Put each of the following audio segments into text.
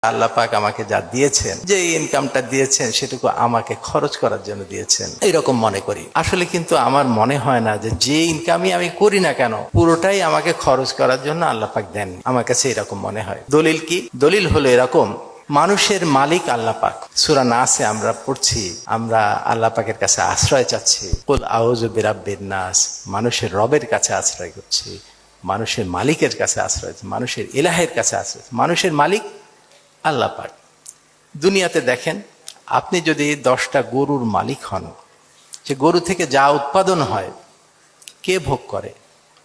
আল্লাহ পাক আমাকে যা দিয়েছেন, যে ইনকামটা দিয়েছেন সেটুকু আমাকে খরচ করার জন্য দিয়েছেন, এইরকম মনে করি। আসলে কিন্তু আমার মনে হয় না যে ইনকামই আমি করি না কেন পুরোটাই আমাকে খরচ করার জন্য আল্লাহ পাক দেন। আমার কাছে এরকম মনে হয়। দলিল কি? দলিল হলো এরকম, মানুষের মালিক আল্লাহ পাক। সূরা নাসে আমরা পড়ছি, আমরা আল্লাহ পাকের কাছে আশ্রয় চাচ্ছি, কুল আউযু বিরাব্বিন নাস, মানুষের রবের কাছে আশ্রয় করছি, মানুষের মালিকের কাছে আশ্রয়, মানুষের ইলাহের কাছে আশ্রয়। মানুষের মালিক আল্লাহ পাক। দুনিয়াতে দেখেন, আপনি যদি 10টা গরুর মালিক হন, যে গরু থেকে যা উৎপাদন হয় কে ভোগ করে?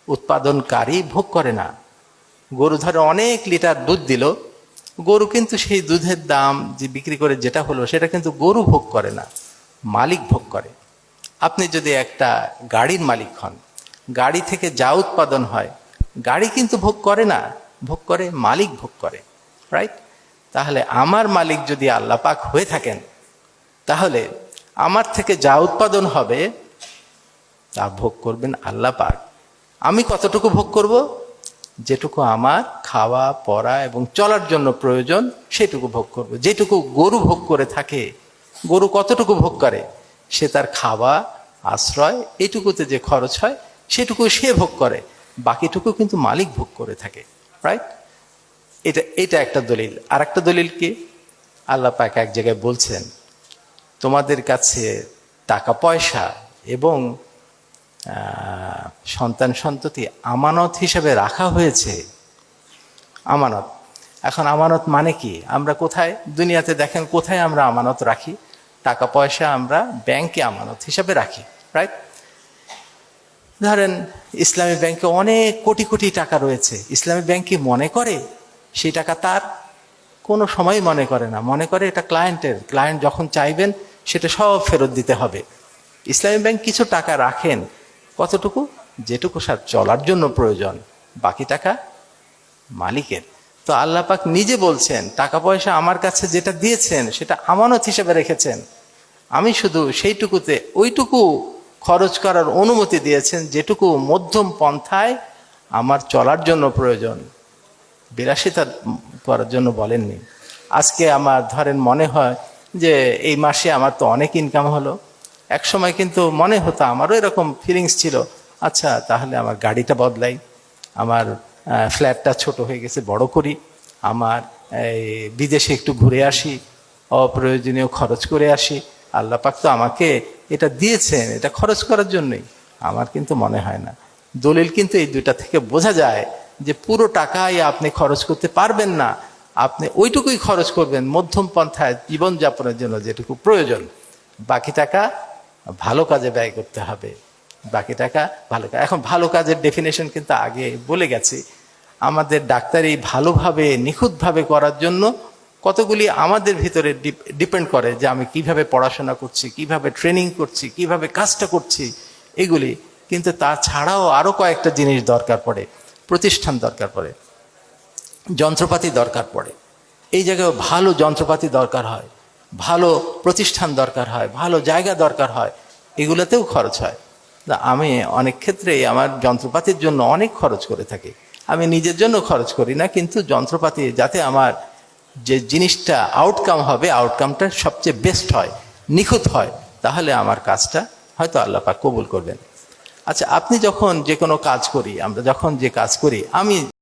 উৎপাদনকারী ভোগ করে না। গরু ধরে অনেক লিটার দুধ দিল, গরু কিন্তু সেই দুধের দাম যে বিক্রি করে যেটা হলো সেটা কিন্তু গরু ভোগ করে না, মালিক ভোগ করে। আপনি যদি একটা গাড়ির মালিক হন, গাড়ি থেকে যা উৎপাদন হয় গাড়ি কিন্তু ভোগ করে না, ভোগ করে মালিক ভোগ করে, রাইট? তাহলে আমার মালিক যদি আল্লাহ পাক হয়ে থাকেন, তাহলে আমার থেকে যা উৎপাদন হবে তা ভোগ করবেন আল্লাহ পাক। আমি কতটুকু ভোগ করব? যেটুকু আমার খাওয়া পরা এবং চলার জন্য প্রয়োজন সেটুকু ভোগ করব। যেটুকু গরু ভোগ করে থাকে, গরু কতটুকু ভোগ করে? সে তার খাওয়া, আশ্রয়, এইটুকুতে যে খরচ হয় সেটুকু সে ভোগ করে, বাকিটুকু কিন্তু মালিক ভোগ করে থাকে, রাইট? এটা একটা দলিল। আর একটা দলিল কি? আল্লাহ পাক এক জায়গায় বলছেন, তোমাদের কাছে টাকা পয়সা এবং সন্তান সন্ততি আমানত হিসেবে রাখা হয়েছে। আমানত। এখন আমানত মানে কি? আমরা কোথায় দুনিয়াতে দেখেন, কোথায় আমরা আমানত রাখি? টাকা পয়সা আমরা ব্যাংকে আমানত হিসাবে রাখি, রাইট? ধরেন ইসলামী ব্যাংকে অনেক কোটি কোটি টাকা রয়েছে, ইসলামী ব্যাংক কি মনে করে সেই টাকা তার? কোনো সময় মনে করে না। মনে করে এটা ক্লায়েন্টের, ক্লায়েন্ট যখন চাইবেন সেটা সব ফেরত দিতে হবে। ইসলামী ব্যাংক কিছু টাকা রাখেন, কতটুকু? যেটুকু সার চলার জন্য প্রয়োজন, বাকি টাকা মালিকের। তো আল্লাহ পাক নিজে বলছেন, টাকা পয়সা আমার কাছে যেটা দিয়েছেন সেটা আমানত হিসেবে রেখেছেন, আমি শুধু সেইটুকুতে ওইটুকু খরচ করার অনুমতি দিয়েছেন যেটুকু মধ্যম পন্থায় আমার চলার জন্য প্রয়োজন, বিলাসিতা করার জন্য বলেননি। আজকে আমার ধরেন মনে হয় যে এই মাসে আমার তো অনেক ইনকাম হলো, এক সময় কিন্তু মনে হতো, আমারও এরকম ফিলিংস ছিল, আচ্ছা তাহলে আমার গাড়িটা বদলাই, আমার ফ্ল্যাটটা ছোট হয়ে গেছে বড় করি, আমার বিদেশে একটু ঘুরে আসি, অপ্রয়োজনীয় খরচ করে আসি। আল্লাহ পাক তো আমাকে এটা দিয়েছেন এটা খরচ করার জন্যই। আমার কিন্তু মনে হয় না। দলিল কিন্তু এই দুইটা থেকে বোঝা যায় যে পুরো টাকাই আপনি খরচ করতে পারবেন না, আপনি ওইটুকুই খরচ করবেন মধ্যম পন্থায় জীবনযাপনের জন্য যেটুকু প্রয়োজন, বাকি টাকা ভালো কাজে ব্যয় করতে হবে। বাকি টাকা ভালো কাজ। এখন ভালো কাজের ডেফিনেশন কিন্তু আগে বলে গেছি। আমাদের ডাক্তারি ভালোভাবে নিখুঁতভাবে করার জন্য কতগুলি আমাদের ভিতরে ডিপেন্ড করে, যে আমি কিভাবে পড়াশোনা করছি, কিভাবে ট্রেনিং করছি, কিভাবে কাজটা করছি, এগুলি। কিন্তু তাছাড়াও আরও কয়েকটা জিনিস দরকার পড়ে। প্রতিষ্ঠান দরকার পড়ে, যন্ত্রপাতি দরকার পড়ে। এই জায়গায় ভালো যন্ত্রপাতি দরকার হয়, ভালো প্রতিষ্ঠান দরকার হয়, ভালো জায়গা দরকার হয়, এগুলোতেও খরচ হয়। আমি অনেক ক্ষেত্রেই আমার যন্ত্রপাতির জন্য অনেক খরচ করে থাকি। আমি নিজের জন্য খরচ করি না, কিন্তু যন্ত্রপাতি যাতে আমার যে জিনিসটা আউটকাম হবে, আউটকামটা সবচেয়ে বেস্ট হয়, নিখুঁত হয়, তাহলে আমার কাজটা হয়তো আল্লাহ পাক কবুল করবেন। আচ্ছা, আপনি যখন যে কোনো কাজ করি, আমরা যখন যে কাজ করি, আমি